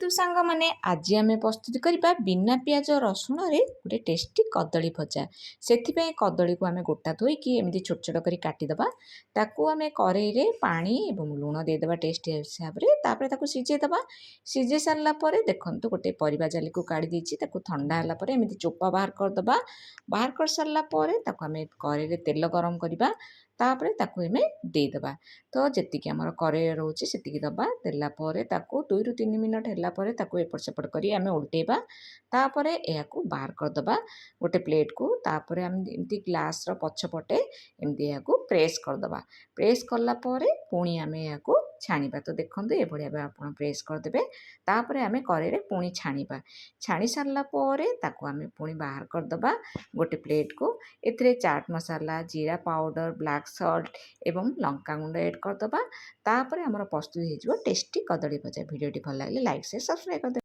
ତୁ ସାଙ୍ଗମାନେ ଆଜି ଆମେ ପ୍ରସ୍ତୁତି କରିବା ବିନା ପିଆଜ ରସୁଣରେ ଗୋଟେ ଟେଷ୍ଟି କଦଳୀ ଭଜା। ସେଥିପାଇଁ କଦଳୀକୁ ଆମେ ଗୋଟା ଧୋଇକି ଏମିତି ଛୋଟ ଛୋଟ କରି କାଟିଦେବା। ତାକୁ ଆମେ କରେଇରେ ପାଣି ଏବଂ ଲୁଣ ଦେଇଦେବା ଟେଷ୍ଟ ହିସାବରେ। ତାପରେ ତାକୁ ସିଝେଇଦେବା। ସିଝେଇ ସାରିଲା ପରେ ଦେଖନ୍ତୁ ଗୋଟେ ପରିବା ଜାଲିକୁ କାଢ଼ି ଦେଇଛି। ତାକୁ ଥଣ୍ଡା ହେଲା ପରେ ଏମିତି ଚୋପା ବାହାର କରିଦେବା। ବାହାର କରିସାରିଲା ପରେ ତାକୁ ଆମେ କରେଇରେ ତେଲ ଗରମ କରିବା। ତାପରେ ତାକୁ ଆମେ ଦେଇଦେବା। ତ ଯେତିକି ଆମର କରେଇ ରହୁଛି ସେତିକି ଦେବା। ଦେଲା ପରେ ତାକୁ 2ରୁ 3 ମିନିଟ୍ ହେଲା ପରେ ତାକୁ ଏପଟ ସେପଟ କରି ଆମେ ଓଲଟେଇବା। ତାପରେ ଏହାକୁ ବାହାର କରିଦେବା ଗୋଟେ ପ୍ଲେଟ୍କୁ। ତାପରେ ଆମେ ଏମିତି ଗ୍ଲାସ୍ର ପଛପଟେ ଏମିତି ଏହାକୁ ପ୍ରେସ୍ କରିଦେବା। ପ୍ରେସ୍ କଲା ପରେ ପୁଣି ଆମେ ଏହାକୁ ଛାଣିବା। ତ ଦେଖନ୍ତୁ ଏଭଳି ଭାବେ ଆପଣ ପ୍ରେସ୍ କରିଦେବେ। ତାପରେ ଆମେ କରେଇରେ ପୁଣି ଛାଣିବା। ଛାଣି ସାରିଲା ପରେ ତାକୁ ଆମେ ପୁଣି ବାହାର କରିଦେବା ଗୋଟେ ପ୍ଲେଟ୍କୁ। ଏଥିରେ ଚାଟ୍ ମସଲା, ଜିରା ପାଉଡ଼ର, ବ୍ଲାକ୍ ସଲ୍ଟ ଏବଂ ଲଙ୍କାଗୁଣ୍ଡ ଏଡ଼୍ କରିଦେବା। ତାପରେ ଆମର ପ୍ରସ୍ତୁତ ହୋଇଯିବ ଟେଷ୍ଟି କଦଳୀ ଭଜା। ଭିଡ଼ିଓଟି ଭଲ ଲାଗିଲେ ଲାଇକ୍, ସେୟାର, ସବସ୍କ୍ରାଇବ୍ କରିଦେବେ।